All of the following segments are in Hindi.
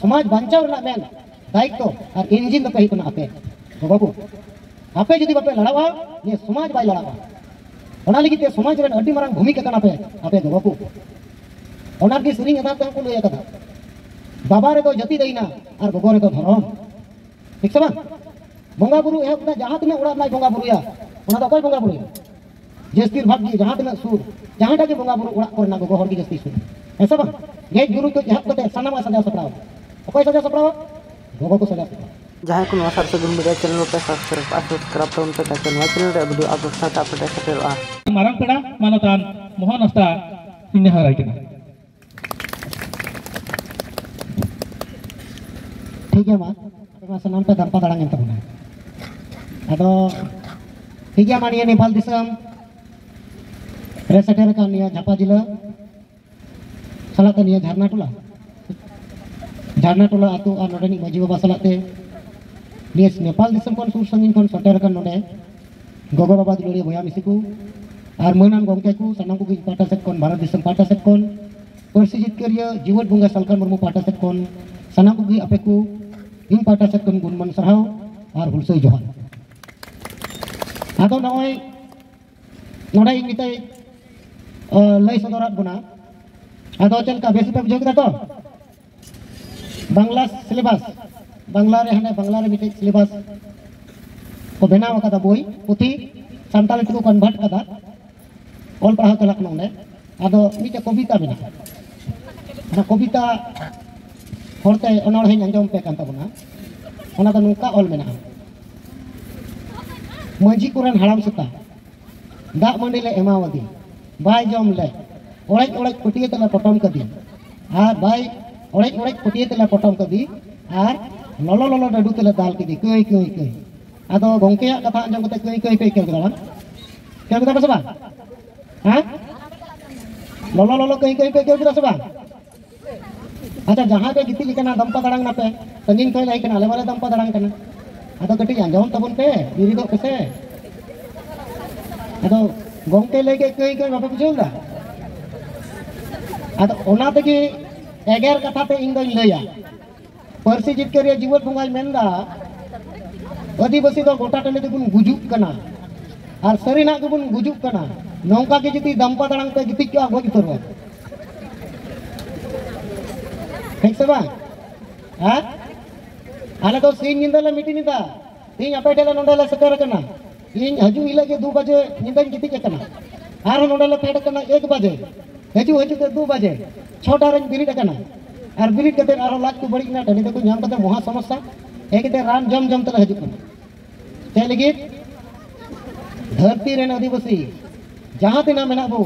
समाज बांचाव रना मेन दायित्व और इंजिन दो कहीं आपे बाबू आपे जुदी बापे लड़ावा ये समाज बाय लड़ावा ओना लगी ते समाज रे अड्डी मारंग भूमिका कना पे आपे बाबू ओना की सिरिंग अदा तम को लया कदा बाबा रे तो जति देना और गोगो रे तो धर्म ठीक से बा बंगा बुरु एहब ना जहां तने उड़ा नाय बंगा बुरुया ओना तो कोई बंगा बुरुया जस्तीर भाग की जहां तने सूर जहां टाके बंगा बुरु उड़ा करना गोगो हर की जस्ती सूर ऐसा बा गेज गुरु को एहब कते सनामा सजा सपड़ाव कोई सजा सपड़ाव गोगो को सजा सपड़ाव जहाँ को नवा सरसगुन मीडिया चैनल पे सब्सक्राइब तो उनसे ताकि नवा चैनल रे वीडियो अपलोड साथ अपडेट सेटेलआ मारांग पेड़ा मानतान मोहन हस्ता इन्हें हराय केना ठीक है मा सनाम पे दंपा दड़ांग एंत बना अदो ठीक है मानिया नेपाल दिसम रे सेटेर का निया झापा जिला सलाते निया झरना टोला आतु आ नोडेनी माजी बाबा सलाते निया नेपाल दिसम कोन सुर संगिन कोन सेटेर का नोडे गोगो बाबा दुलरिया भया मिसिकु आर मोनान गंके को सनाम को पाटा सेट कोन भारत दिसम पाटा सेट कोन परसी जितकरिया जीवत बुंगा सलकन मुर्मू पाटा सेट कोन सनाम को आपे को इन पाटा सेट कोन गुणमन सरहाव आर हुलसई जोहार आदो नय नोडे इमिते लय सदरात बना आदो चल का बेसी पे बुझो केदा तो बांग्ला सिलेबस बांग्ला रे हने बांग्ला रे मिटे सिलेबस को बनाव कदा बोई पुथी संताली को कन्वर्ट कदा ऑल पढ़ा चलक नोने आदो मिटे कविता मेना ना कविता होरते अनोड़ हेन अंजम पे कांता बना ओना तो नुका ऑल मेना मंजी कुरन हराम सता दा मंडी ले एमावदी बाय जम ले ओड़ेक ओड़ेक पुटिये तले पटम कदी आर बाय ओड़ेक ओड़ेक पुटिये तले पटम कदी आर ललो ललो डडू तले दाल कदी कई कई कई आदो गंके कथा अंजम कते कई कई कई केल कदा बसबा हां ललो ललो कई कई कई केल कदा सबा अच्छा जहां पे गिती लिकना दंपा दड़ांग ना पे संगिन कोई लाई कना आले वाले दंपा दड़ांग कना आदो कटी अंजम तबन पे बिरी दो कसे आदो गंके लेके कई कई बापे बुझौला आदो ओना तगे एगेर कथा पे इन दोई लया परसी जितकरिया जीवन बुंगाई मेंदा आदिवासी दो गोटा टले दे बुन गुजुक कना और सरीना के बुन गुजुक कना नौका के जति दंपा दड़ांग पे गिती क्या गो गितरवा ठीक से बा हां आले तो सीन निंदला मीटिंग निदा इन अपेटेला नोडला सकर कना इन हजू इला के 2 बजे निंदन गिती के कना आर नोडला फेड कना 1 बजे हजू हजू के 2 बजे 6 टारन बिरिड कना और बिरिड कते आरो लाख को बड़ी ना टनी देखो नाम कते महा समस्या एकते रान जम जम तले हजू कना ते लगी धरती रेन आदिवासी जहां तिना मेना बो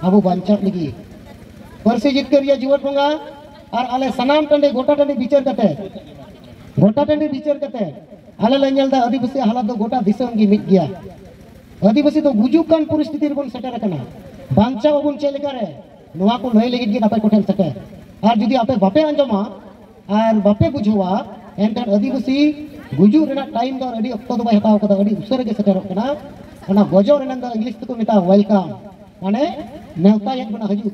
अबो बांचा लगी परसी जितकरिया जीवन बंगा और आले सनाम टंडे गोटा टंडे बिचार कते आले ले दा आदिवासी हालत दो गोटा दिसम गी मिट गया आदिवासी तो गुजुक कान परिस्थिति रे बन सेटर कना बांचा बन चेलेका रे नोआ को लय लगी आपे कोठेल सके और जदी आपे बापे अंजमा और बापे बुझवा एनकर आदिवासी गुजु रेना टाइम दो अडी अक्तो दो बाय हताव कदा अडी उसरे के सेटर कना ओना गजो रेना द इंग्लिश तो मेता वेलकम माने नेवता एक बना हजू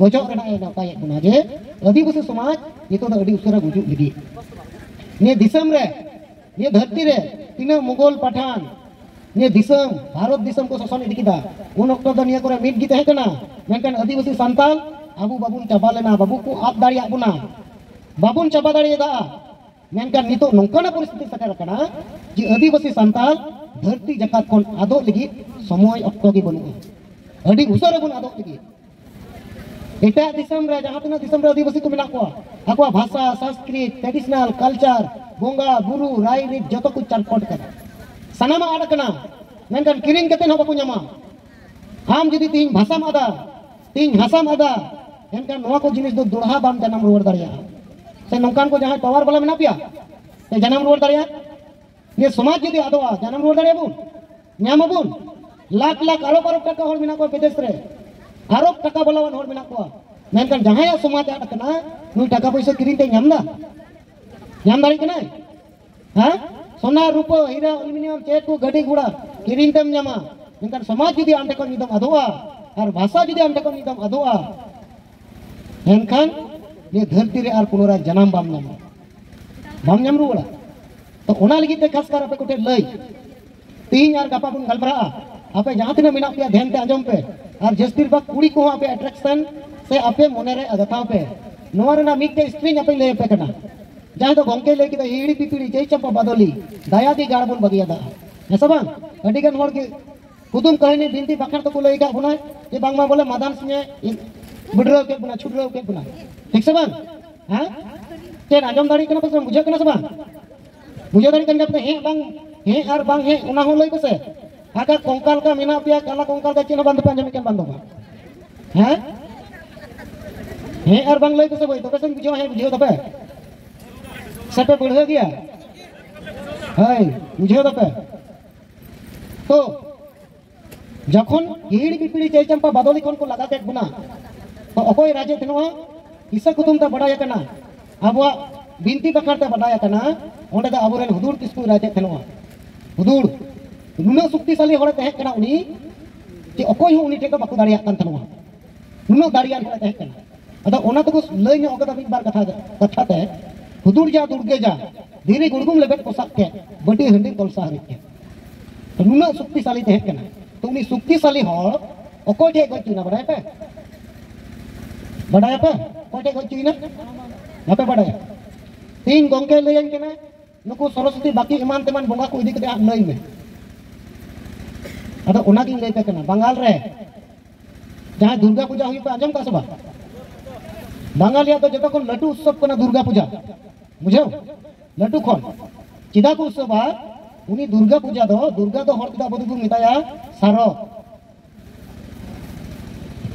गजो रेना नेवता एक बना जे आदिवासी समाज नितो द अडी उसरे गुजु लगी ने दिसम रे ने धरती रे तीना मुगल पठान ने दिसम भारत दिसम को शासन इदिकिदा उन अक्तो द निया करे मिट गी तहे कना मेनकन आदिवासी संताल आबू बाबुन चाबा लेना बाबू को आप दाड़ी आबुना बाबुन चाबा दाड़ी दा मेनकन नितो नंकना परिस्थिति सकर कना जे आदिवासी संताल धरती जकात कोन आदो लगी समय अक्तो गी बनु अडी उसरे बन आदो लगी एटा दिसम रे जहां तना दिसम रे आदिवासी को मेना को आको भाषा संस्कृत ट्रेडिशनल कल्चर बोंगा गुरु राय रे जतो को चरपट कर सनामा आडकना मेनकन किरिंग कते न बाकु न्यामा आम जदी तीन भाषा मादा तीन भाषा मादा एनकन नोआ को जिनिस दो दुढ़ा बाम जन्म रुवर दरिया से नौकान को जहां पावर वाला मेना पिया ते जन्म रुवर दरिया ये समाज जदी आदोआ जन्म रुवर दरिया बुन न्यामा बुन लाख लाख आरोप टका होर मेना को विदेश रे आरोप टका बोलावन होर मेना को मेनकन जहां समाज आडकना नु टका पैसा किरिंग ते न्यामदा न्याम दाड़ी कना हां सोना रूपा हीरा एल्युमिनियम चेक को गाड़ी घोड़ा किरिंग तेम न्यामा मेनकन समाज जदी आंटे को निदम आदोआ और भाषा जदी आंटे को निदम आदोआ एनखान ये धरती रे आर पुनराय जन्म बाम नाम रुवाड़ा तो ओना लगी ते खास कर आपे कोटे लई तीन यार गपा बुन गलबरा आपे जहां तिना मिना पे ध्यान ते आजम पे और जस्तीर बा कुड़ी को आपे अट्रैक्शन से आपे मोने रे अगता पे नोर ना मिटे स्क्रीन आपे ले पे कना जहां तो गोंके ले कि हिड़ी पिपिड़ी जय चंपा बदली दया दी गाड़ बुन बगिया दा ऐसा बांग अडी गन होड़ के कुदुम कहानी बिनती बखर तो को लई का बुना जे बांगमा बोले मादान सिने बुडरो के बुना छुडरो के बुना ठीक से बांग हां ते आजम दाड़ी कना पसम बुझे कना से बांग बुझे दाड़ी कन के हे आर बांग हे उना हो लई कसे आका कंकाल का मेना पिया काला कंकाल का चिन्ह बंद पंजम के बंद होगा हैं हे आर बांग लई कसे भाई तो कसन बुझो है बुझो तपे सब पे बढ़ गया हाय बुझो तपे तो जखन हिड़ी पिपिड़ी चै चंपा बदली कोन को लगा के बुना तो अकोय राजे थनवा इसा कुतुम ता बडाया कना अबवा बिनती बखर ता बडाया कना ओंडे दा अबुरेन हुदुर किसकु राजे थनवा हुदुर नुना शक्तिशाली होड़े तहे कना उनी जे अकोय हो उनी टेका बाकु दाड़िया कान थनवा नुना दाड़िया होड़े तहे कना अदा ओना तो लई ने ओगदा बिन बार कथा ते हुदुर जा दुर्गे जा धीरे गुड़गुम लेबेट पोसाक के बडी हंडी कलसा हरि के तो नुना शक्तिशाली तहे कना तो उनी शक्तिशाली होड़ अकोय ठे गय चुना बडाय पे कोय ठे गय चुना आपे बडाय तीन गोंके लयन केना नुकु सरस्वती बाकी ईमान तेमान बोंगा को इदी कते आप लई में अदा ओना गिन लई पे कना बंगाल रे जहां दुर्गा पूजा हुई पे आजम का सभा बांगालिया तो जतो कोन लटू उत्सव कना दुर्गा पूजा बुझो लटू कोन चिदा को उत्सव बा उनी दुर्गा पूजा दो हर चिदा बदु को मिताया सारो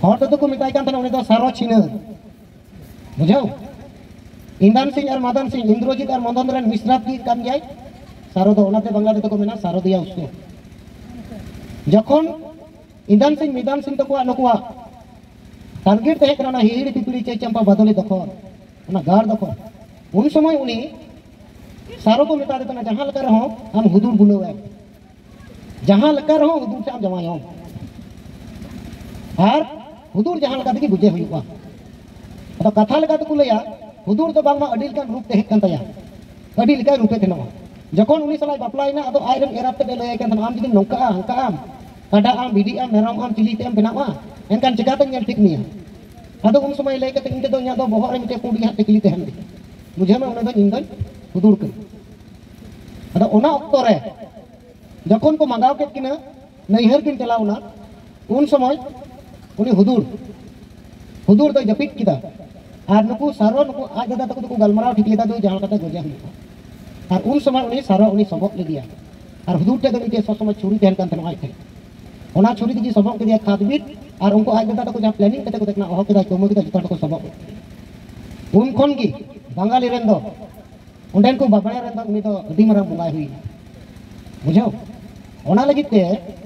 हर तो को मिताय कान तना उनी तो सारो छिना बुझो इंदान सिंह और मदन सिंह इंद्रजीत और मदन रन मिश्रात की कान जाय सारो दो ओनाते बांग्ला दे तो को मेना सारो दिया उसको जखन इंदान सिंह मिदान सिंह तो को नकुआ टारगेट तहे कना हिड़ी पिपिड़ी चे चंपा बदली दखो ओना गार दखो उन समय उनी सारो को मिटा देतना जहां लगा रहो हम हुदुर बुलवे जहां लगा रहो हुदुर से हम जमायो और हुदुर जहां लगा दे बुझे हुईवा तो कथा लगा तो को लया हुदुर तो बांगमा अडिल कान रूप तहे कन तया अडिल का रूपे थेनो जखन उनी सलाय बापलाइना अदो आइरन एराप ते लय कान आम जिदिन नौका हंका आम kada am bidi am merom am cili te am benawa enkan cegata nyal tik nia ado um समय lay kate inte do nya do bohor mite pudi hat tikli te ham mujhe ma ona do indan hudur ke ado ona okto re जखन को मंगाव के किना नैहर किन चलावना उन समय उनी हुदुर तो जपित किदा और नुकु सारो नुकु आज दादा तक को गलमराव ठीक लेदा दो जहां कते गोजा हुई और उन समय उनी सारो उनी सबक ले दिया और हुदुर ते दो इते सब समय छुरी तहन कान तनवाई थे ओना छुरी दी सबक के दिया खादबित और उनको आज दादा तक जहां प्लानिंग कते को देखना ओह के दा चोमो के जता को सबक उन खन की बंगाली रेन दो उंडेन को बाबा रेन दो उनी तो अडी मारा बुलाय हुई बुझो ओना लगी ते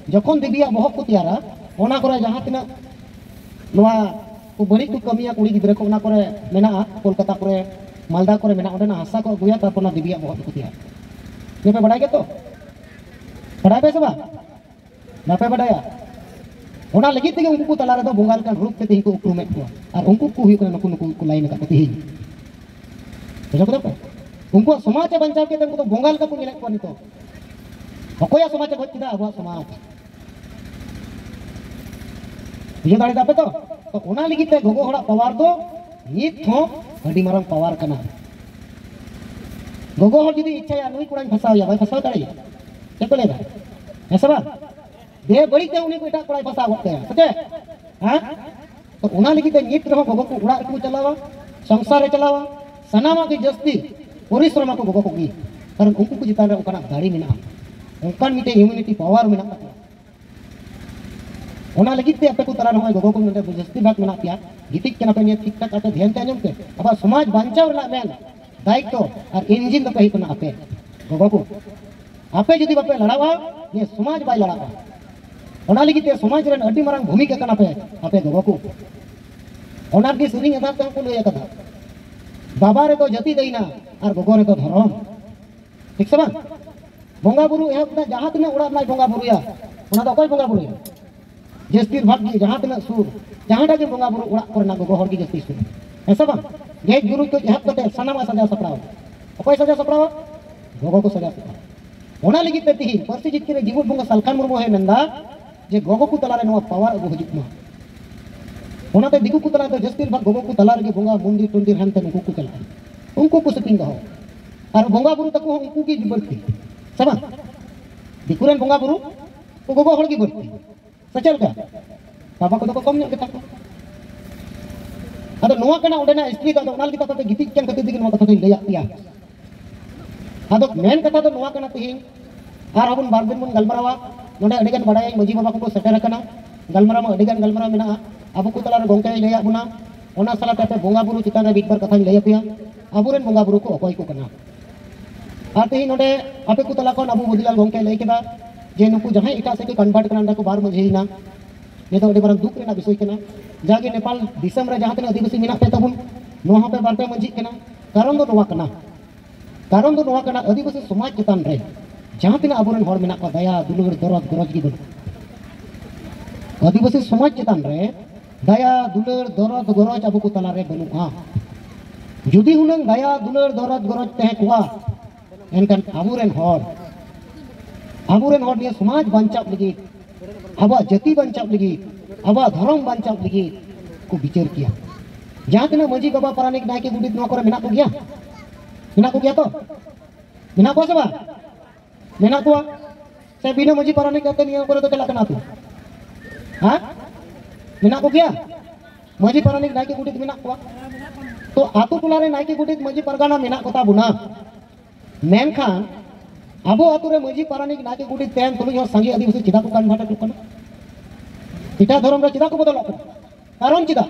जखन देबिया बहक को तैयारा ओना करे जहां तना नोआ को बड़ी को कमिया कुड़ी गिदरे को ओना करे मेना कोलकाता करे मालदा करे मेना ओडना हासा को गुया ता पना देबिया बहक को तैयार ये पे बड़ाई के तो बड़ाई पे सबा ना पे बड़ाया ओना लगी ते उनको को तला रे दो बंगाल का रूप ते को उक्रुमे को और उनको को हुई को नुकु को लाइन का ते ही बुझो को उनको समाज बंचाव के उनको तो बंगाल का को मिले को नहीं तो अकोया समाज को किदा अब समाज ये दाड़ी दापे तो ओना लगी ते गोगो हड़ा पावर दो नित हो अडी मारंग पावर कना गोगो हड़ जदी इच्छा या नई कुड़ाई फसाव या भाई फसाव दाड़ी के को लेगा ऐसा बा दे बड़ी ते उनी को एटा कुड़ाई फसाव होते हैं सके हां तो ओना लगी ते नित रहो गोगो को उड़ा को चलावा संसार रे चलावा सनामा की जस्ती परिश्रम को गोगो को की कारण उनको को जितान रे ओकना दाड़ी मेना उनकान मिटे इम्यूनिटी पावर मेना ओना लगी ते आपे को तरा न गोगो को मिटे जस्ती बात मेना पिया गीतिक केना पे ने ठीक ठाक आते ध्यान ते आजम के अब समाज बांचाव ना मेन दायित्व और इंजिन तो कही कोना आपे गोगो को आपे जदी बापे लड़ावा ये समाज बाय लड़ावा ओना लगी ते समाज रे अड्डी मारंग भूमिका कना पे आपे गोगो को ओना की सुनी अदा तो को लय कथा बाबा रे तो जति देइना और गोगो रे तो धर्म ठीक से बा बंगा बुरु एहब जहां तना उड़ा नाय बंगा बुरुया ओना तो कोई बंगा बुरुया जस्तीर भाग जहां तना सुर जहां टाके बंगा बुरु उड़ा करना गोगो हर की जस्ती सुर ऐसा बang गेज गुरु को एहब कते सनामा सजा सपड़ाव अकोय सजा सपड़ाव गोगो को सजा सपड़ाव ओना लगी ते तिही परसी जितके जीवन बंगा सलखान मुर्मू है नंदा जे गोगो को तलारे नवा पावर अगु हजिक मा ओनाते दिकु को तलारे जस्तिर भाग गोगो को तलारे के बंगा मंदिर टंदिर हनते उनको को चला उनको को सेटिंग हो और बंगा बुरु तक उनको की बरती सबा दिकुरन बंगा बुरु तो गोगो हड़ की बरती सचल का बाबा को तो कम नहीं केता अदो नोआ कना ओडेना स्त्री का ओनाल की तते गितिक केन कते दिक नोआ कथा तो लैया पिया अदो मेन कथा तो नोआ कना तिही आर अबन बार दिन मन गलमरावा नोडे अडिगन बडाय मजी बाबा को सेटर कना गलमरा मा अडिगन गलमरा मेना अबु को तलार गोंके लैया बुना ओना सला तते बोंगा बुरु चितान रे बिकबर कथा लैया पिया अबुरेन बोंगा बुरु को अकोय को कना आर तिही नोडे आपे को तला कोन अबु मुदिलाल गोंके लैय केदा जे नुकु जहां इटा से के कन्वर्ट करना को बार मजेना ये तो अड़ी बार दुख रेना विषय केना जागे नेपाल दिसम रे जहां तने आदिवासी मेना पे तबुन नोहा पे बारते मंजी केना कारण दो नोवा कना आदिवासी समाज चितान रे जहां तने अबुरेन हर मेना को दया दुलुर दरद गरज की बन आदिवासी समाज चितान रे दया दुलुर दरद गरज अबु को तला रे बनुआ जुदी हुनंग दया दुलुर दरद गरज तहे कुआ एनकन अबुरेन हर निया समाज बांचाव लगी आबा जाति बांचाव लगी आबा धर्म बांचाव लगी को विचार किया जहां तना मजी बाबा पारानिक नायके गुडित नोआ करे मेना को गया तो मेना को सबा मेना को से बिना मजी पारानिक कहते निया करे तो चला कना तू हां मेना को गया मजी पारानिक नायके गुडित मेना को तो आतु टोला रे नायके गुडित मजी परगाना मेना को ता बुना मेनखान अबो आतु रे मजी पारानिक नाके गुडी तेन तुलुज हो संगी आदिवासी चिदा को कान भाटा कना इटा धर्म रे चिदा को बदल कारण चिदा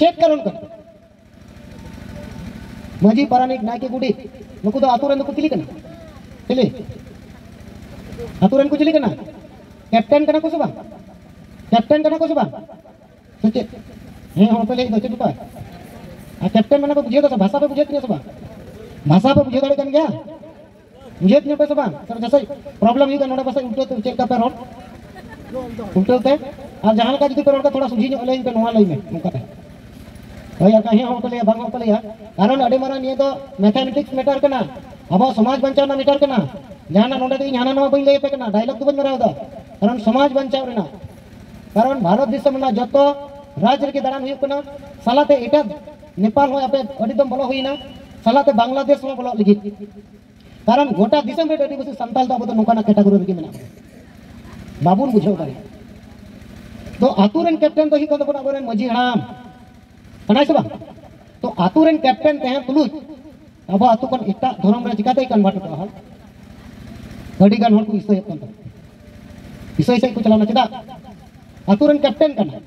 चेक कारण कर मजी पारानिक नाके गुडी नुकु दो आतु रे नुकु चिली कना चिली आतु रे नुकु चिली कना कैप्टन कना को सबा सचे हे हो पहले दो चिपा आ कैप्टन मने को बुझे तो भाषा पे बुझे नहीं सबा भाषा पे बुझे कन गया बुझे नहीं पे सबा सर जैसे प्रॉब्लम ही का नोडे पासे उल्टे तो चेक का पे रोड उल्टे और जहां का जदी पे रोड का थोड़ा सुझी लाइन पे नोवा लाइन में उनका पे भैया कहीं हो पले बांग हो पले कारण अडे मारा निये तो मैथमेटिक्स मैटर करना अब समाज बंचावना मैटर करना जहां नोडे तो जहां नवा बइन लई पे करना डायलॉग तो बन मराव दा कारण समाज बंचाव रेना कारण भारत देश में जतो राज्य के दारान हुई कना सालाते एटा नेपाल हो आपे अडिदम बोलो हुईना सालाते बांग्लादेश में बोलो लगी कारण गोटा दिसम रे आदिवासी संताल तो अब तो नोकाना कैटेगरी रे मेना बाबुन बुझाव दारे तो आतुरेन कैप्टन तो ही को तो अबरेन मजी हराम कनाय सबा तो आतुरेन कैप्टन तहे तुलुज अब आतु कन इटा धर्म रे चिकाते कन्वर्ट तो हल अडी गान हर को इसय कन इसय से को चलाना चिदा आतुरेन कैप्टन कना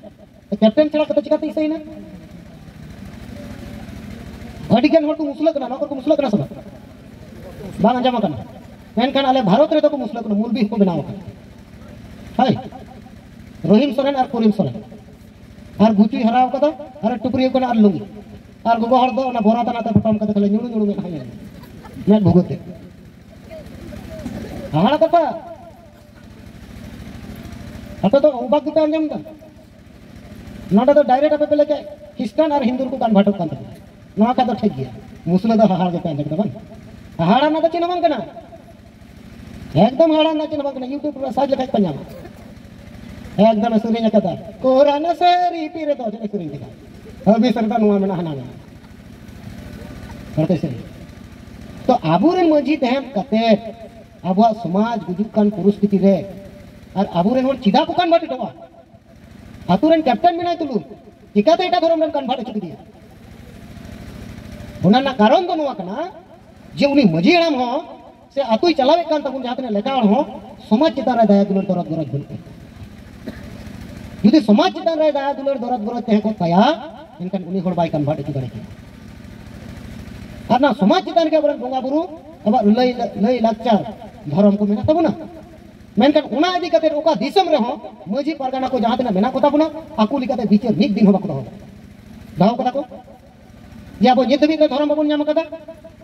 तो कैप्टन चला कते चिकाते इसय ना अडी गान हर को मुसला कना नकर को मुसला कना सबा बांग अंजाम कना मेनखान आले भारत रे तो को मुसला कना मूलबी को बनाव कना हाय रोहिम सोरेन और कुरिम सोरेन और गुटी हराव कदा और टुकरी को और लुंगी और गोगो हर दो ना बोरा तना फटम कदा खले नुनु में खाय ने भुगते हाड़ा कथा आता तो उबाक दुकान जम का नोडा तो डायरेक्ट पे पहले के क्रिश्चियन और हिंदू को कान भाटक कान नोआ का तो ठीक गया मुस्लिम तो हाड़ के अंदर बन हाड़ा ना तो चिनमन कना एकदम हाड़ा ना चिनमन कना यूट्यूब पर सर्च लगा पंजाब एकदम सुरेंगे कथा कोराना सरी पीरे तो चले सुरेंगे का अभी सरदा नुआ में हना में करते से तो आबुरेन मजी तहम कते आबुआ समाज गुजुकान परिस्थिति रे और आबुरेन होर चिदा को कान बाटे टवा आतुरेन कैप्टन में ना तुलु चिकाते एटा धरम कान बाटे चुकी दिया ओना ना कारण तो नुआ कना जे उनी मजी हराम हो से आतुई चलावे कान तबुन जहां तने लेकाण हो समाज चिता रे दया दुलर तरत गरज बनते यदि समाज चितान रे दया दुलर दरद गरज तहे को तया इनकन उनी होड़ बाय कान भाटे चिदारे आना समाज चितान के बरन बोंगा बुरु अब लई लाचार धर्म को मेना तबुना मेनकन उना इदी कते ओका दिसम रे हो मजी परगाना को जहां तना मेना को तबुना आकु लिकाते बीचे मिक दिन होबा को दाव कदा को या बो जेत भी धर्म बबन नाम कदा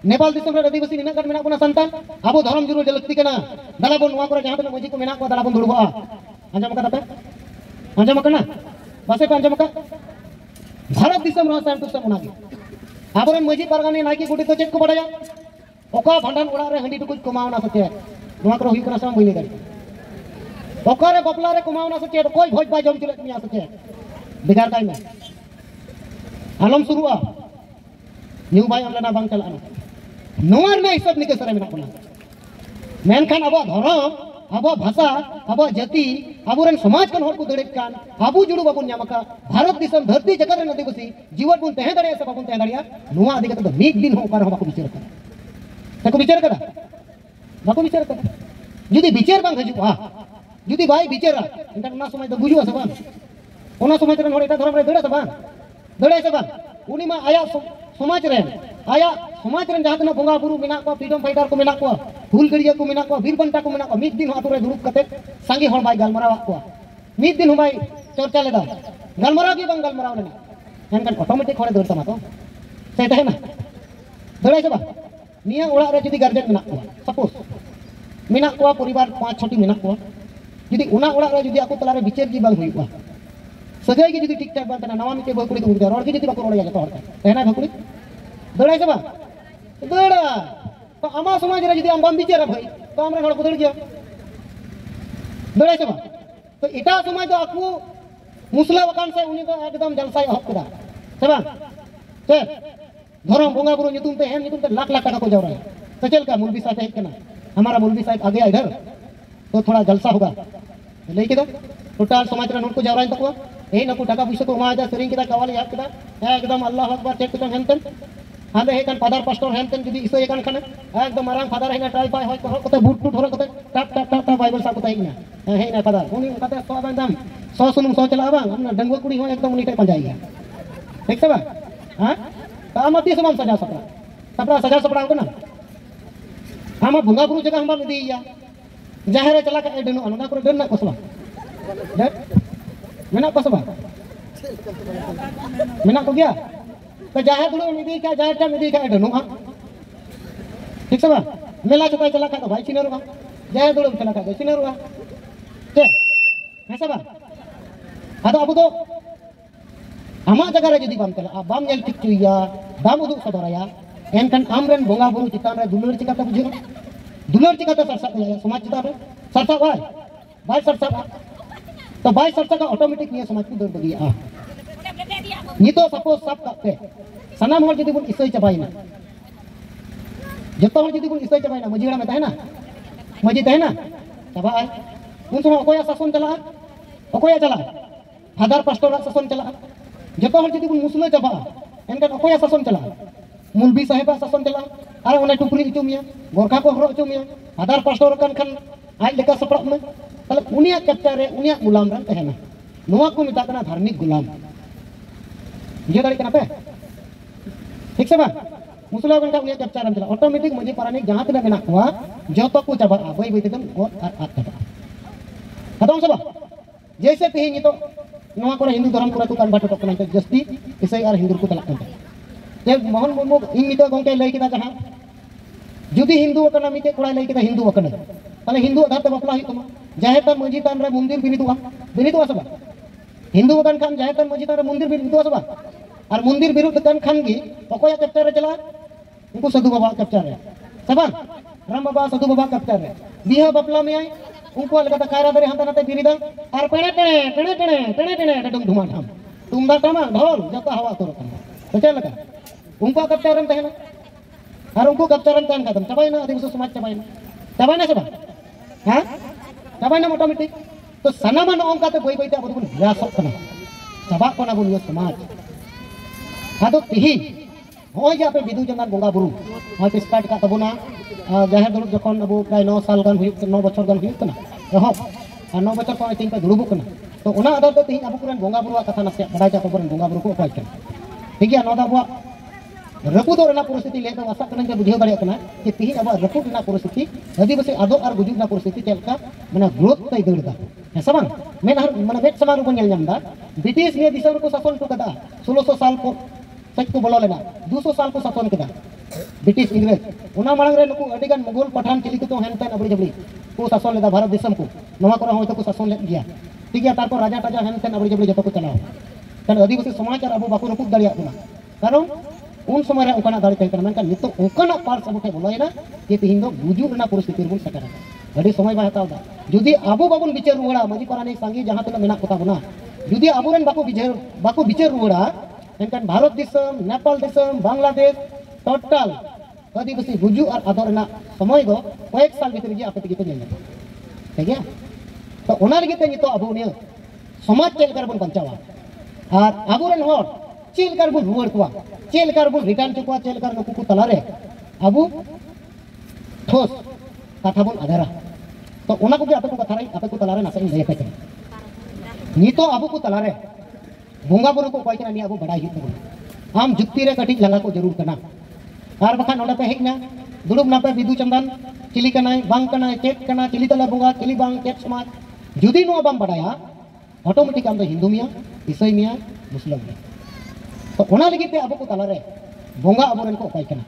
नेपाल दिसम रे आदिवासी निना कट मेना कोना संतान आबो धर्म जरूर जलती कना दला बन नुआ करे जहां तना मजी को मेना को दला बन दुड़बा अंजम कदा पे अंजम कना बसे पे अंजम का भारत दिसम रहा साइम तुसम उनागे आबरन मजी पारगानी नाकी गुडी तो चेक को बड़ाया ओका भांडन उड़ा रे हंडी टुकुज कुमावना सचे नोआ करो हुई करा सम बइले गाड़ी ओका रे बपला रे कुमावना सचे तो कोई भोज बाय जम चले मिया सचे बिगार काय में आलम शुरुआ न्यू बाय हमला बांग चलाना नोआर में हिसाब निके सरे मेना कोना मेनखान अब धर्म अब भाषा अब जाति आबोरेन समाज कन हर को दड़े कान आबू जुड़ू बाबू न्यामका भारत दिसम धरती जगत रे आदिवासी जीवन बुन तहे दड़े से बाबू तहे दड़िया नुआ आदि तो मीक दिन हो कार हो बाको विचार कर तको विचार करा बाको विचार कर जुदी विचार बांग हजू आ जुदी भाई विचारा इनका ना समय तो गुजू से बांग ओना समय रे हर एटा धर्म रे दड़े से बांग उनी मा आया समाज रे आया समाज रे जहां बोंगा बुरु मेना को फ्रीडम फाइटर को मेना को हुल गड़िया को मेना को वीर बंटा को मेना को मिद दिन आतु रे दुरुब कते सांगी हर बाय गलमराव को मिद दिन बाय चर्चा लेदा गलमराव की बंग गलमराव ने एनकन ऑटोमेटिक हरे दौड़ता मातो से तहे ना दौड़े से बा निया ओड़ा रे जदी गार्जियन मेना को सपोज मेना को परिवार 5-6 टी मेना को जदी उना ओड़ा रे जदी आको तला रे विचार जी बांग हुई को सजाई के जदी ठीक ठाक बात ना नवा मिते बोय कुड़ी को उड़ रोड के जदी बाको रोड़ जातो हरता तहेना भकुड़ी दौड़े से बा दौड़ा तो आमा समाज रे जदी आम विचार भाई तो हमरे हड़ को दौड़ गया दौड़े से बा तो इटा समाज तो आकू मुसला वकान से उनी को एकदम जलसा हक कदा से बा ते धर्म बोंगा बुरु नितुम ते हेम नितुम ते लाख लाख टाका को जावरा है तो चल का मौलवी साहब है केना हमारा मौलवी साहब आ गया इधर तो थोड़ा जलसा होगा लेके दो टोटल समाज रे को जावरा तको ए नको टाका पैसा को मा जा सरिंग केदा कवाल याद केदा एकदम अल्लाह अकबर चेक तो हेनतन आंदे हे कान फादर पास्टर हेनतन जदी इसो एकान खाने एकदम मारांग फादर हेना ट्राई पाई होय कते बूट टूट होर कते टप टप टप बाइबल सा कते हेना हे ना फादर उनी कते सो बंदम सो सुनुम सो चला बा हमना डंगवा कुड़ी हो एकदम उनी के पंजाई गया ठीक से बा हां तो हम अति समाम सजा सजा सपड़ा को ना हम भंगा गुरु जगह हम दिया जहां रे चला के डनु अनना को डन ना कसबा मेना कसबा मेना को गया तो जहां दुलो निदी का जहां टा निदी का डनु हां ठीक से बा मेला चुका चला का तो भाई चिनरुआ जहां दुलो चला का चिनरुआ के ऐसा बा आदो अब तो आमा जगह रे जदी बाम चला बाम नेल ठीक चुइया बाम उदु सदराया एनकन आमरेन बोंगा बुरु चितान रे दुलर चिकाता बुझेगा दुलर चिकाता सरसा समाज चिता रे सरसा भाई सरसा तो भाई सरसा का ऑटोमेटिक निया समाज की दौड़ बगिया नि तो सपोज सब काते सनाम हर जदी बुन इसई चबाइना जतो हर जदी बुन इसई चबाइना मजीड़ा में तहे ना मजी तहे ना चबाय उन समय ओकोया शासन चला ओकोया चला फादर पास्टर शासन चला जतो हर जदी बुन मुस्लिम चबा एनका ओकोया शासन चला मुलबी साहेबा शासन चला अरे ओने टुकरी चुमिया गोरखा को हरो चुमिया फादर पास्टर कन खन आज लेका सपड़ा में तले उनिया कैप्चर रे उनिया गुलाम रन तहे ना नोआ को मिता कना धार्मिक गुलाम ये दाड़ी कना पे ठीक से बा मुसला बन का उनिया कैप्चर रन चला ऑटोमेटिक मुझे पारानिक जहां तक मेना हुआ जो तो को चबा बई बई तम को आ खत्म सबा जैसे तेही तो नोआ को हिंदू धर्म को तो कान बाटो कना जस्ती इसे यार हिंदू को तलक करता जे मोहन मुर्मू इन मितो गोंके लई केदा जहां जुदी हिंदू कना मिते कोड़ा लई केदा हिंदू कना तले हिंदू आधार ते बपला हितमा जाहे तन मजी तन रे मंदिर बिनितुआ सबा हिंदू कन खान जाहे तन मजी तन रे मंदिर बिनितुआ सबा और मंदिर बिरुद्ध कन खान गी ओकोया कैप्चर रे चला उनको साधु बाबा कैप्चर रे सबा राम बाबा साधु बाबा कैप्चर रे बिहा बपला में आई उनको लगा कायरा दरे हां तनाते बिरिदा और पेणे डडुम धुमा धाम तुमदा तमा ढोल जता हवा तो तो चल लगा उनको कैप्चर रन तहना और उनको कैप्चर रन तहन का चबाई ना आदिवासी समाज चबाई ना सबा हां चबाई ना ऑटोमेटिक तो सनामा न ओंका ते बई बई ते अब बुन हिरासत कना चबा कोना बुन यो समाज आदो तिही होय जे आपे बिदु जंगान बोंगा बुरु होय पे स्टार्ट का तबुना जाहे दुरुब जखन अब प्राय 9 साल गान हुई 9 बछर गान हुई कना एहो 9 बछर को तीन पे दुरुब कना तो ओना आदर ते तिही अब कुरन बोंगा बुरु कथा नसे बड़ाई जा कुरन बोंगा बुरु को उपाय कना ठीक है नोदा बुआ रपुदो रेना परिस्थिति ले तो आशा कना जे बुझे दाड़े कना कि तिही अब रपुद रेना परिस्थिति आदिवासी आदो और गुजुब ना परिस्थिति चलका माने ग्रोथ तय दड़दा है समान मेन हर माने बेट समान को नेल जमदा ब्रिटिश ने दिसर को शासन को कदा 1600 साल को सच को बोलो लेना 200 साल को शासन कदा ब्रिटिश इंग्रेज उना मांग रे नुकु अडिगन मुगल पठान चिली को हेन तन अबड़ी जबड़ी को शासन लेदा भारत देशम को नवा को हो तो को शासन ले गया ठीक है तारपर राजा टाजा हेन तन अबड़ी जबड़ी जतो को चलाओ kan आदिवासी समाज और अब बाको रपुद दाड़िया बना कारण उन समय रे ओकाना दाड़ी तहन मेनखान नितो ओकाना पार्स अब ठे बोलायना ये तिहिन दो गुजुर ना परिस्थिति बन सकेरा अड़ी समय बा हताव दा जुदी आबो बाबन बिचार रुवाड़ा माजी पारानिक सांगी जहां तक मेना कोता बना जुदी आबोरेन बाको बिचार रुवाड़ा एनखान भारत दिसम नेपाल दिसम बांग्लादेश टोटल आदिवासी गुजु और आदर ना समय दो कयेक साल भीतर गे आपे तक नेल ठीक गया तो ओना लगे नितो आबो निया समाज चेलकार बन बंचावा और आबोरेन होर चेलकार बन रुवाड़ कोवा चेलकार बन रिटर्न चुकवा चेलकार नुकु को तलारे आबो ठोस कथा बन आधारा तो ओना को आपे को कथा रे आपे को तलारे नासे लय पे नितो आबो को तलारे बोंगा बुरु को कोई नि आबो बड़ाई हित आम जुक्ति रे कटिक लंगा को जरूर कना आर बखान ओडे पे हेजना दुड़ुब नापे बिदु चंदन चिली कनाय बांग कनाय चेक कना चिली तला बोंगा चिली बांग चेक समाज जुदी नो बाम बड़ाया ऑटोमेटिक आम हिंदू मिया ईसाई मिया मुस्लिम मिया तो ओना लगी पे आबो को तलारे बोंगा आबोरेन को कोई कना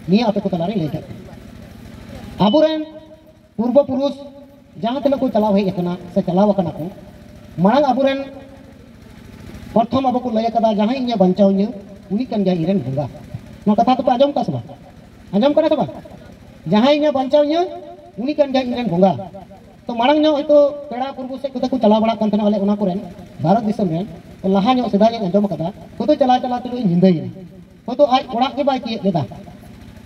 निया आपे को तलारे ले के आबोरेन पूर्व पुरुष जहां तक को चलाव हे कना से चलाव कना को मांग आबोरेन प्रथम अब को लय कदा जहां इने बंचाव ने उनी कन जाय इरेन बोंगा नो कथा तो आजम का सबा आजम करे सबा जहां इने बंचाव ने उनी कन जाय इरेन बोंगा तो मांग नो तो पेड़ा पूर्व से को चलाव बड़ा कन वाले ओना कोरेन भारत दिसम रे तो लहा नो सिदा आजम कदा तो चला चला तो हिंदै तो आज ओड़ा के बाय के लेदा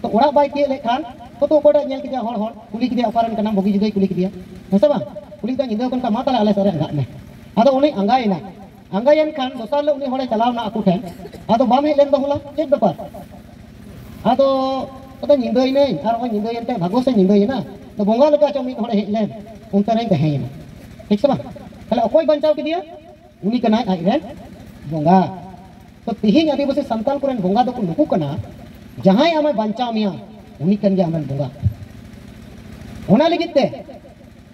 तो ओड़ा बाय के लेखान तो कोडा नेल किया हर हर कुली किया अपारन कना बगी जुदै कुली किया हेसे बा कुली ता हिंदै कोन का माता आले सरे अंगा में आदो उनी अंगायना अंगायन खान दोसार उनी हड़े चलावना आकु ठेन आदो बाम हेलेन दो होला चेक बेपार आदो तो निंदई नै आर ओ निंदई एनते भागो से निंदई ना तो बोंगा लगा चो मी हड़े हेलेन उनते नै तहेन ठीक से बा तले अकोय बंचाव किदिया उनी कना आइरेन बोंगा तो तिहिन आदिवासी संतान कोरेन बोंगा दो नुकु कना जहां आमे बंचाव मिया उनी कन गया आमेन बोंगा ओना लगिते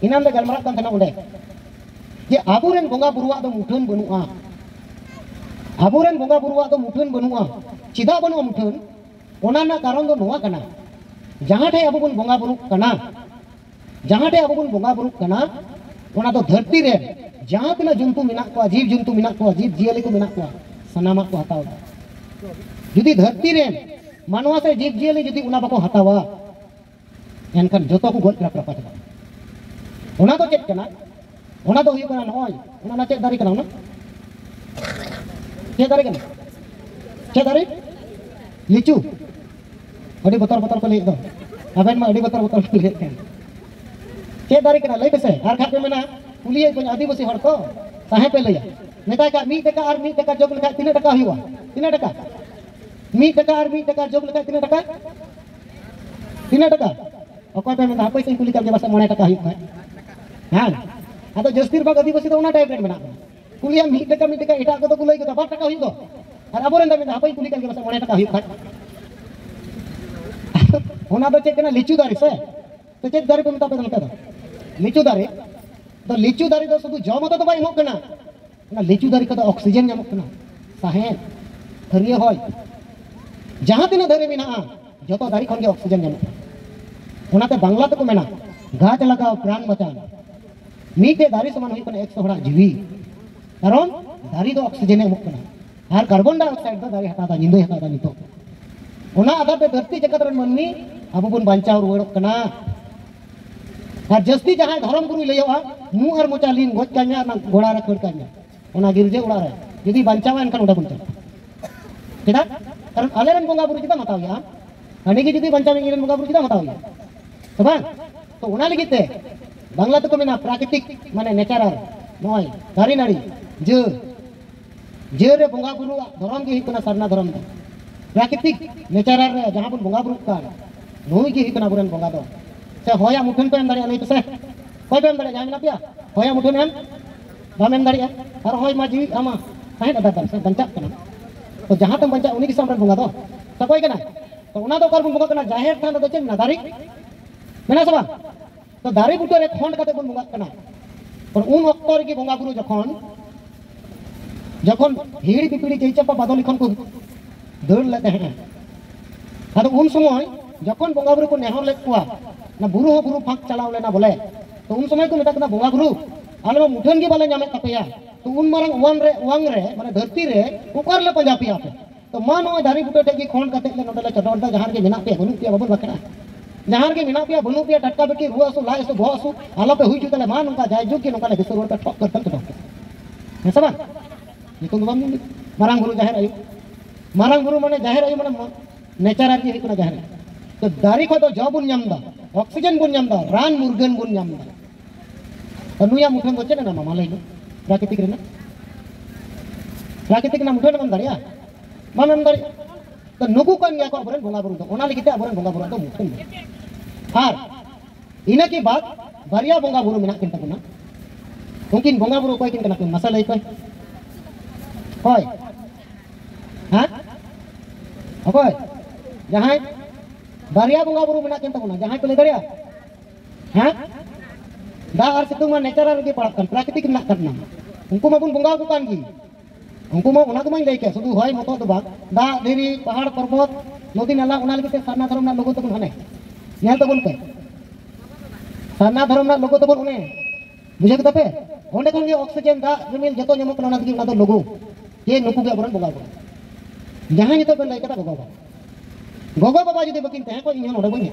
इनाम दे गलमरा कन थना उडे जे आबोरेन बोंगा बुरुआ दो मुठन बनुआ आबोरेन बोंगा बुरुआ दो मुठन बनुआ चिदा बनुआ मुठन ओना ना कारण दो नोआ कना जहां ठे आबो बन बोंगा बुरु कना जहां ठे आबो बन बोंगा बुरु कना ओना दो धरती रे जहां तना जंतु मिना को जीव जंतु मिना को जीव जियले को मिना को सनामा को हटाव जुदी धरती रे मानवा से जीव जियले जुदी उना बाको हटावा एनखान जतो को गोल करा प्रपात ओना तो चेक कना ओना तो हुई कना नय ओना ना चेक दारी कना ना चेक दारी कना चेक दारी लिचू अड़ी बतर बतर को ले दो अबेन मा अड़ी बतर बतर को ले के चेक दारी कना लई बेसे आर खाते मेना पुलिये को आदिवासी हर तो ताहे पे लैया नेता का 1 टका और 1 टका जोग लखा 3 टका हुआ 3 टका 1 टका और 1 टका जोग लखा 3 टका 3 टका अकोय पे मेना पैसा कुली का बस 9 टका हुआ हां आदो जस्तीर बाग आदिवासी तो उना टाइप रेट मेना कुलिया 1 टका एटा को तो कुलई को 2 टका हुई और अबोरेन मेना हापई कुली का बस 9 टका हुआ ओना दो चेक ना लिचू दारी से तो चेक दारी पे मता पे लका लिचू दारी तो लिचू दारी दो शुद्ध जम तो बाय मो कना ना लिचू दारी का ऑक्सीजन नाम कना साहे हरिय होय जहां तिना दारी मेना जतो दारी खन के ऑक्सीजन नाम ओनाते बांग्ला तक मेना गाछ लगाओ प्राण बचाओ मीटे दारी समान हुई कना 100 हड़ा जीवी कारण दारी दो ऑक्सीजन नाम कना और कार्बन डाइऑक्साइड दो दारी हटादा निंदे हटादा नितो ओना आधार पे धरती जगत रन मनमी अब बन बंचाव रुवाड़ कना और जस्ती जहां धर्म गुरु लैया मु और मोचा लीन गोज कान्या ना घोड़ा रे खड़ कान्या ओना गिरजे उड़ा रे यदि बंचावा एनखान उडा बंचा केदा कारण आलेरन बोंगा बुरु चिता मतावया अने की यदि बंचावे इरेन बोंगा बुरु चिता मतावया तो बांग तो ओना लगिते बांग्ला तो मेना प्राकृतिक माने नेचरल नय दारी नाड़ी जे रे बोंगा बुरु धर्म के हिकना सरना धर्म दो प्राकृतिक नेचरल रे जहां बन बोंगा बुरु का नोई के हिकना बुरन बोंगा दो से होया मुठन पे अंदर आले से कोई पे अंदर जाम ना पिया होया मुठन एम बाम अंदर या और होय माजी आमा काहे दादा से बंचा कना तो जहां तम बंचा उनी के सामने बोंगा दो तो कोई कना तो उना तो कर बोंगा कना जाहिर थान दो चेम ना दारी मेना सबा तो दारी बुटो रे खंड काते बन बोंगा कना और उन अक्तर की बोंगा गुरु जखन जखन हिड़ी पिपड़ी चैचपा बादल खन को दौड़ लेते हैं आदो उन समय जखन बोंगा गुरु को नेहर ले कुआ ना बुरु हो बुरु फाक चलाव लेना बोले तो उन समय को मेता कना बोंगा गुरु आले मुठन के बाले नामे तपेया तो उन मारंग वांग रे माने धरती रे उकार ले पंजा पिया पे तो मा नो दारी बुटे टे की खोन कते ले नोडले चटोडा जहां के मेना पे बनु पिया बाबू बकड़ा जहां के मेना पिया बनु पिया टटका बेटी रुआ सु लाए सु भो सु आलो पे हुई जुतले मा नोका जाय जो के नोका ले दिसर रोड पे ठोक कर तक है सब नितुंग बम मारंग गुरु जाहिर आयु मारंग गुरु माने जाहिर आयु माने नेचर आर की हिकना जाहिर तो दारी को तो जॉब बुन नामदा ऑक्सीजन बुन नामदा रान मुर्गन बुन नामदा अनुया मुठन बच्चे ना मामा ले प्राकृतिक रेना प्राकृतिक ना मुठन मन दारिया मन दारिया तो नुकु कान गया को अबरन बोंगा बुरु तो ओना लिखिते अबरन बोंगा बुरु तो मुठन हार इना के बाद बारिया बोंगा बुरु मेना किन तकुना उनकिन बोंगा बुरु कोई किन कना किन मसाला कोई होय हां अकोय जहां बारिया बोंगा बुरु मेना किन तकुना जहां को ले दारिया हां दा और सितुंग में नेचर रे पड़ा kan प्राकृतिक ना करना उनको माबुन बोंगा को कान की उनको मा उना को माई लेके सुदु होय मतो तो बाग दा देरी पहाड़ पर्वत नदी नाला उना लगे सारना धर्म ना लोगो तबन हने नेल तबन पे सारना धर्म ना लोगो तबन उने बुझे को तपे ओंडे खन के ऑक्सीजन दा रिमिल जतो जमो कना लगी उना तो लोगो ये नुकु के बरन बोंगा को जहां ये तो बन लेके ता गोगो बाबा जदी बकिन ते को इन नोडे बने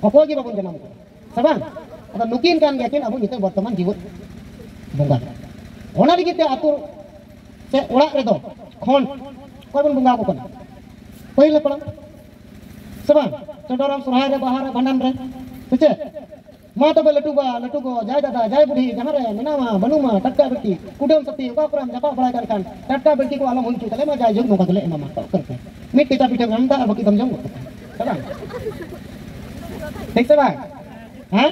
अको जी बाबन जनाम को सबन अदा नुकिन कान गया अब नित बर्तमान जीवन बोंगा ओना लिगिते आतु से ओड़ा रे दो खन कोई बन बोंगा को कना पहिले पड़ा सबन चडोराम सुरहाय रे बाहर भंडान रे सचे मा तो लटू को जाय दादा जाय बुढ़ी जहां रे मेनामा बनुमा टटका बेटी कुडम सती उका पुराम जपा बड़ा कर कान टटका बेटी को आलम हुई चले मा जाय जोग नोका तले एमा करते मिट टीटा पीठा गंदा बकी दम जम सबन ठीक सबन हां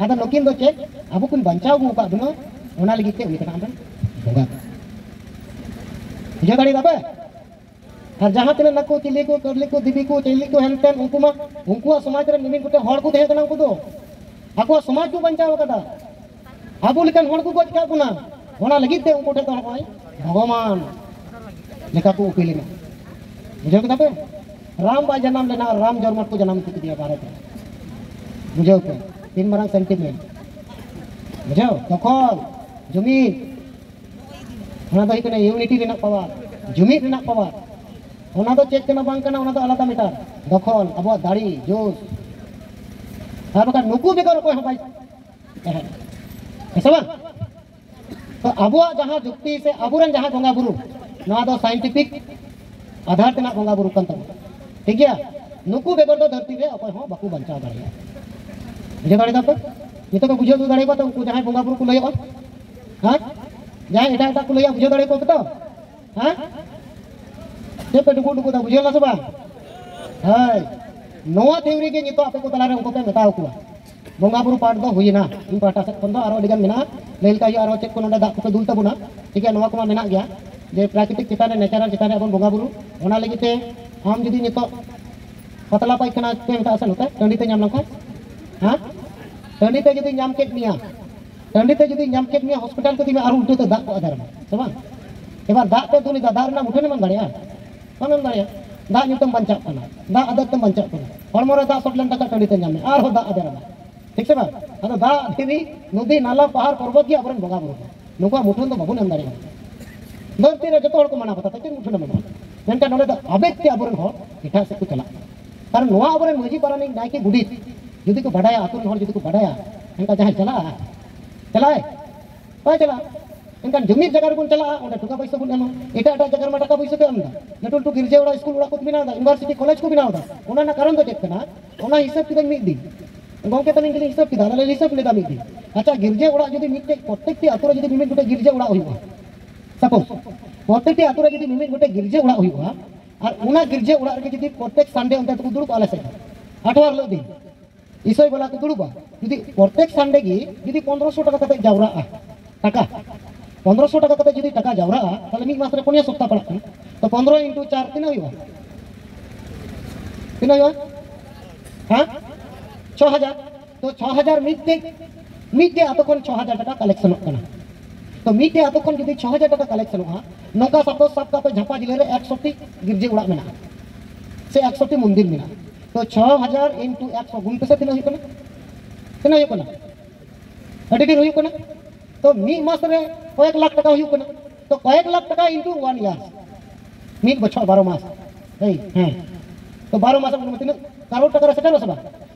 ada nokin do cek abu kun bancau bu ka duno ona lagi ke uita kan boga je dari dapat har jahan tine nakko tili ko करले को दिबी को चैली को हेनतेन उनको समाज रे निमिन कोटे हड़ को देह कना को दो ako समाज को bancau kada abu lekan hड़ को गज का गुना ona lagi te उनको ते तो होय भगवान लेका को उपिली में बुझे को तबे राम बा जन्म लेना राम जन्म को जन्म को दिया भारत में बुझे को तीन मारंग सेंटिमेंट बुझाओ तखन जुमीन ओना दो हिकना यूनिटी रेना पावर जुमीन रेना पावर ओना दो चेक केना बांग कना ओना दो आलादा मीटर दखल अब दाड़ी जोश आर बका नुकु बेगर कोई हबाई ऐसा तो अबुआ जहां जुक्ति से अबुरन जहां बोंगा बुरु नवा दो साइंटिफिक आधार तेना बोंगा बुरु कन तब ठीक गया नुकु बेगर दो धरती रे अकोय हो बाकू बंचा दाड़िया बुझे दाड़े दा नितो को बुझे दाड़े को तो उनको जहां बोंगा बुरु को लयो हां जहां एटा एटा को लयो बुझे दाड़े को तो हां से पे डुकु दा बुझे ला सबा हाय नोआ थ्योरी के नितो आपे को तलारे उनको पे बताओ को बोंगा बुरु पाट दो हुईना इन पाटा से कोन दो आरो दिगन मेना लेल का आरो चेक को नडा दा को दुल तबुना ठीक है नोआ को मेना गया जे प्राकृतिक चिताने नेचुरल चिताने अपन बोंगा बुरु ओना लगिते हम जदी नितो पतला पाइखाना पे मेता असन होता टंडी ते नाम लखा हां टंडी ते जदी नाम केट मिया टंडी ते जदी नाम केट मिया हॉस्पिटल को दिमे आरो उल्टो ते दाग को आधार में सबा एबार दाग पे तुली दाग ना मुठे मन दाड़िया मन दाड़िया दाग नितम बंचा कना दाग आदत तम बंचा कना हरमो रे दाग सटलन तक टंडी ते नाम में आरो दाग आधार में ठीक से बा अदा दाग थीरी नदी नाला पहाड़ पर्वत की अबरन बोंगा बुरु नुका मुठन तो बाबू नाम दाड़िया धरती रे जतो हड़ को माना पता ते मुठन मन मेनका नोडे द आबेग ते अबरन हो इठा से को चला कारण नोआ अबरन मजी पारानी नायके गुडी जुदी को बढ़ाया आतुन हड़ जुदी को बढ़ाया इनका जहां चलाए पाए चला इनका जमी जगह को चला ओंडे टका पैसा को एमा एटा एटा जगह में टका पैसा के एमदा लटुल टू गिरजे ओड़ा स्कूल ओड़ा को बिना दा यूनिवर्सिटी कॉलेज को बिना दा ओना ना कारण तो चेक कना ओना हिसाब किदन मिद दी गोंके तने के हिसाब किदा ले हिसाब ले दा मिद दी अच्छा गिरजे ओड़ा जुदी मिटे प्रत्येक ती आतुरा जुदी मिमिट गोटे गिरजे ओड़ा होइबा सपोज प्रत्येक ती आतुरा जुदी मिमिट गोटे गिरजे ओड़ा होइबा और ओना गिरजे ओड़ा रे जुदी प्रत्येक संडे ओंते तो दुड़ुब आले से आठवार लो दिन इसोय बोला को दुड़ुबा जुदी प्रत्येक संडे गी जुदी 1500 टाका कते जावरा टाका 1500 टाका कते जुदी टाका जावरा ताले मी मास रे पुनिया सप्ताह पड़ा तो 15 * 4 तीन होइबा हां 6000 तो 6000 मिटे आतोखन 6000 टाका कलेक्शन कना तो मिटे आतोखन जुदी 6000 टाका कलेक्शन हा नोका सपोज सब का पे झापा जिले रे 100 गिरजे उड़ा मेना से 100 मंदिर मेना तो 6000 * 100 गुणते से तिना हुई कना अडी ढेर हुई कना तो मी मास रे কয়েক লাখ টাকা হুইক কনা তো কয়েক লাখ টাকা ইনটু 1 ইয়ার মিট বছর 12 মাস এই হ্যাঁ তো 12 মাস মানে তিন কারোর টাকা সেটার আছে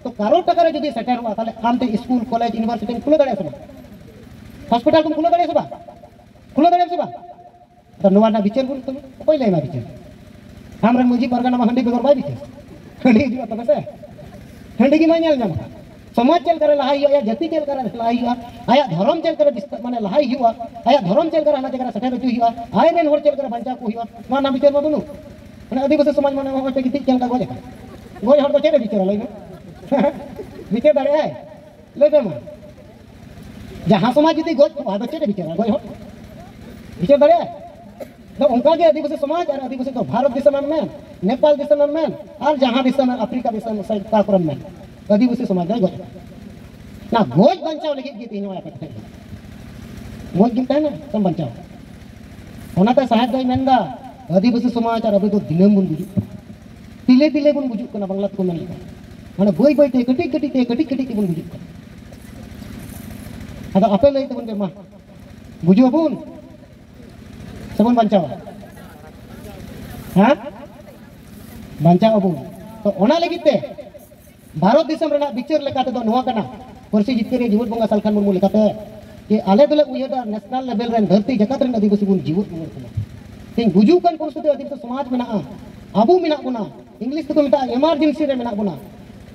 তো কারোর টাকা যদি সেটার হওয়া তাহলে আমতে স্কুল কলেজ ইউনিভার্সিটি খুলে দাঁড়িয়ে আছে হসপিটাল তুমি খুলে দাঁড়িয়ে আছে খুলে দাঁড়িয়ে আছে তো নোয়ানা বিচার বল তুমি কই লাইমা বিচার আমরা মুজি পারগানা মা হন্ডি বেগর বাই বিচার हंडी जो तो कैसे हंडी की मायने अलग समाज चल कर लहाई या जाति चल कर लहाई आया धर्म चल कर माने लहाई हुआ आया धर्म चल कर हना जगह सठे रचु हुआ आय रेन होर चल कर बंचा को हुआ माना विचार मा बनु माने आदिवासी समाज माने होते कि चल का गोजे गोज हर को चले विचार लई विचार दाड़े है ले बे मा जहां समाज जदी गोज आदो चले विचार गोज हो विचार दाड़े तो उनका के आदिवासी समाज और आदिवासी तो भारत देश में नेपाल देश में और जहां देश में अफ्रीका देश में काक्रम में आदिवासी समाज है गोज ना गोज बचाव लगे गीत इन वाला पे गोज गिनता है ना सब बचाव होना तो साहब गई मेंदा आदिवासी समाज और अभी तो दिनम बुन बुझु तिले तिले बुन बुझु कना बांग्ला को मन लिखा माने बोई बोई ते कटी कटी बुन बुझु ada apa lagi teman teman buju pun sebelum bancau हाँ बांचा अबू तो ओना लगी ते भारत दिसम रेना बिचार लेकाते दो नोआ कना परसी जितके रे जीवत बंगा सालखान मुर्मू लेकाते कि आले दुले उयदा नेशनल लेवल रेन धरती जगत रेन आदिवासी गुन जीवत मुर्मू कना तिंग गुजू कन परिस्थिति आदिवासी समाज मेना अबू मेना बुना इंग्लिश तो मेटा इमरजेंसी रे मेना बुना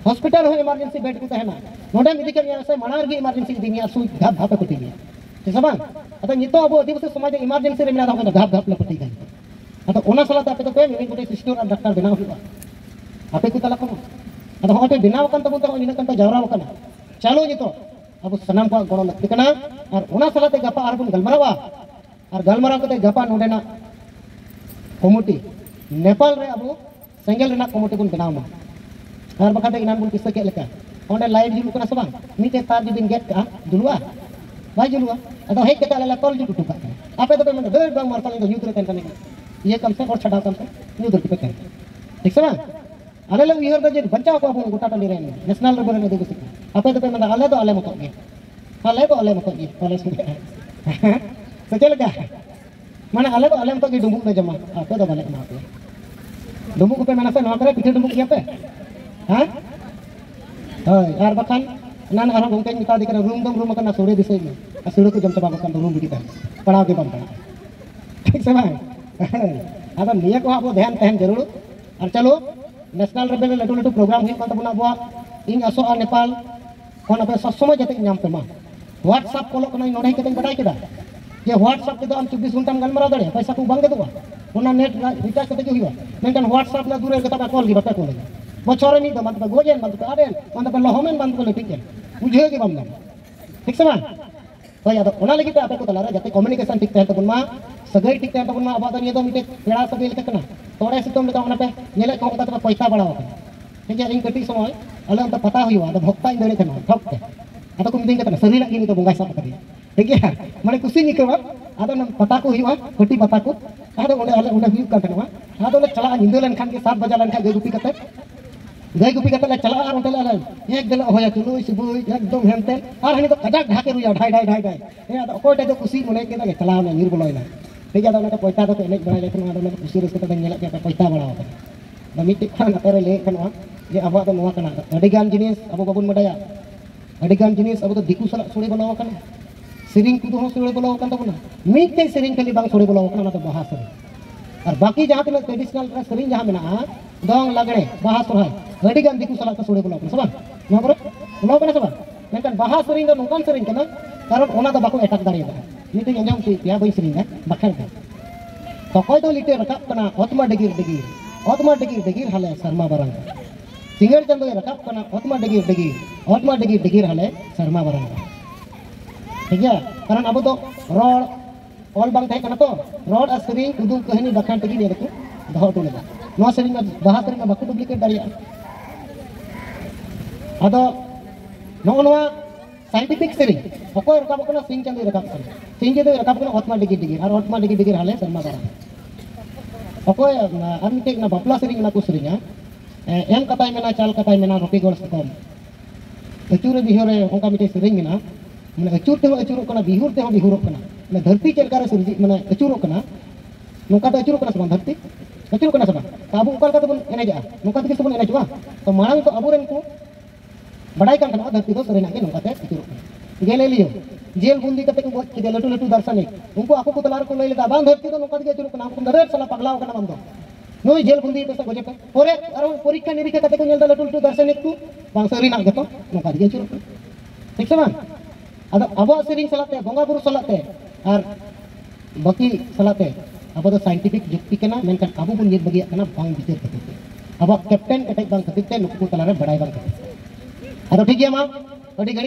हॉस्पिटल हो इमरजेंसी बेड को तहना नोडा मिदिकन या से मनार गी इमरजेंसी की दिनिया सुई घाप घाप को तिनिया ते सबा अत नितो अबू आदिवासी समाज इमरजेंसी रे मेना दो घाप घाप लपटी गई atau ona salah tapi tu kan ini kita sister dan dokter benar juga apa itu kalau kamu atau orang itu benar kan tahu tahu ini kan tahu jawab kan calo gitu abu senam kau kono nak dikena ar ona salah tega apa arbun galmarawa ar galmarawa kita gapa nodena komiti Nepal re abu single rena komiti pun benar mah ar bakal inan pun kisah kayak leka onda live julu kena sebang ni te tar judin get ka dulu baik dulu atau hek kita lala tol julu tukar apa itu memang ber bang martal itu yutre kan kan ये कम से और छड़ा कम से न्यू धरती पे करें ठीक है ना अले लोग इहर दे बच्चा को अपन गोटा टली रहे नेशनल लेवल में देखो आपे तो पे मतलब अले तो अले मत ये अले सुन तो चल क्या माने अले तो की डुबुक ने जमा आपे तो बने ना पे डुबुक पे मैंने से नवा करे पीछे डुबुक किया पे हां हां यार बखान नान आरो गोंके मिता दिकर रूम का ना सोड़े दिसे में सोड़े को जम चबा बखान रूम बिटी पड़ाव के बम ठीक से भाई अगर निया को आप ध्यान तहन जरूर और चलो नेशनल लेवल लटू लटू प्रोग्राम हुई मतलब बुना इन असो नेपाल कोन पे सब समय जते नाम पे मा व्हाट्सएप कॉल को नहीं नोडे के बड़ाई केदा ये व्हाट्सएप के तो हम 24 घंटा में गलमरा दड़े पैसा को बंगे दुआ ओना नेट रिचार्ज करते के हुआ मेंटन व्हाट्सएप ना दूर के कॉल की बता को ले बछोरे नहीं तो मतलब गोजेन मतलब अरे मतलब लहोमेन बंद को ले ठीक है बुझे के बम ठीक से मा तो याद ओना लगी तो आपे को तलारा जते कम्युनिकेशन ठीक तहन तो मा सगई ठीक तहन तो मा अब ये तो मिटे पेड़ा सब लेके कना तोड़े से तुम लेका ओना पे नेले को तो पैसा बढ़ाओ ठीक है इन कटी समय अले तो पता हुआ तो भक्ता इन देने कना ठक के आता को मिटिंग कतना शरीर की तो बंगाई सब करी ठीक है माने खुशी नहीं करवा आदो न पता को हुआ कटी पता को आदो ओने अले ओने व्यू का कना आदो ले चला निंदलन खान के 7 बजे लन खा गुपी कते गई गुपी कते चला और होटल अले एक दिन होया चलो सुबह एकदम हेमते और हनी तो कजाक ढाके रुया ढाई ए आदो कोटे तो खुशी मने के ना चला ना नीर बोलोइना ठीक है तो पैसा तो एने बना लेकिन आदो खुशी रस के नेल के पैसा बढ़ाओ दा मिटी खान अतरे ले कना जे अब तो नवा कना अडिगान जिनिस अब बाबुन मडाया अडिगान जिनिस अब तो दिकु सला सोड़े बनाओ कना सिरिंग को तो सोड़े बनाओ कना तबना मिटे सिरिंग खाली बांग सोड़े बनाओ कना तो बाहा सरी और बाकी जहां तक ट्रेडिशनल सिरिंग जहां मेना दोंग लगड़े बाहा सोहाय अडिगान दिकु सला तो सोड़े बनाओ कना सबा नवा करे बनाओ कना सबा मेनकन बाहा सिरिंग दो नोकान सिरिंग कना कारण ओना तो बाको अटैक दाड़िया नीति अंजम की या बई सिरिंग बखर तो कोई तो लिटे रकाब कना ओतमा डिगिर हाले शर्मा बरंग सिंगर चंदो रकाब कना ओतमा डिगिर हाले शर्मा बरंग ठीक है कारण अब तो रोड ऑल बांग थे कना तो रोड आ सिरिंग उदु कहानी बखान तगी ने को दहो तो लेदा नो सिरिंग बाहा सिरिंग बाको डुप्लीकेट दाड़िया अदो नोनवा साइंटिफिक सिरिंग ओको रकाब कना सिंग चंदो रकाब कना ओतमा डिगिर और ओतमा डिगिर हाले शर्मा बरंग ओकोय आर मिटे ना बापला सिरिंग ना को सिरिंगा एम कताय मेना चाल कताय मेना रोपी गोड़ सकम अचूरे बिहोरे ओका मिटे सिरिंग मेना माने अचूर ते अचूर कना बिहुर ते बिहुर कना धरती चलकर सूर्य माने अचूरों कना नौका तो अचूरों कना से बांग धरती अचूरों कना से बांग तो अबो उनका बन एनेजा नौका तक से बन एनेजवा तो मांग तो अबो रेन को बड़ाई kan kana धरती तो सरेना के नौका ते अचूरों गेले लियो जेल बुंदी कते को के लटू लटू दार्शनिक उनको आपको को तलार को ले लेता बांग धरती तो नौका के अचूरों कना को दरेर साला पगलाव कना बंदो नोई जेल बुंदी तो गोजे पे पोरे अरो परीक्षा निरीक्षा कते को नेल लटू लटू दार्शनिक को बांग सरीना गतो नौका के अचूरों ठीक से बांग अब अब सेरिंग सलाते बंगा बुरु सलाते और बाकी सलाते अब तो साइंटिफिक जुक्ति के ना मेनकान अब बन ये बगिया कना बांग बिचार करते अब कैप्टन कटे बांग करते नुकु तलारे बड़ाई बांग करते अरे ठीक है मां